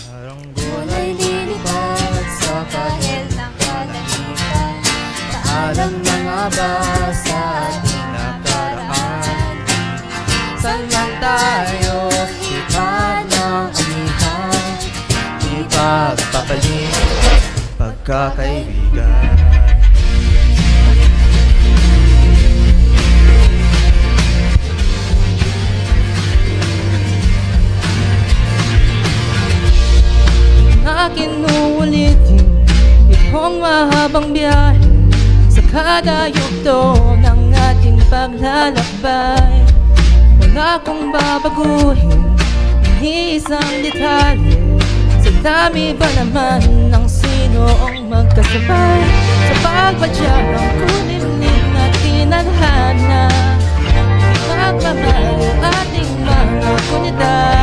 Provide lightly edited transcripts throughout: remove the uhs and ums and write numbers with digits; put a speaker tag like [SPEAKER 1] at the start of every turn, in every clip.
[SPEAKER 1] Saranggola'y lilipad sa kahel ng kalangitan. Paalam na nga ba sa ating nakaraan? Saan lang tayo ipan ng amihan? Ipagpapalit pagkakaibigan.
[SPEAKER 2] Akin uulitin itong mahabang biyahe sa kada yugto ng ating paglalakbay. Wala kong babaguhin ni isang detalye. Sa dami ba naman ng sino ang magkasabay sa pagpadya ng kulimlim at tinadhana. Magmamahal ating mga komunidad.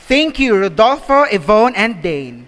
[SPEAKER 3] Thank you, Rodolfo, Yvonne, and Dane.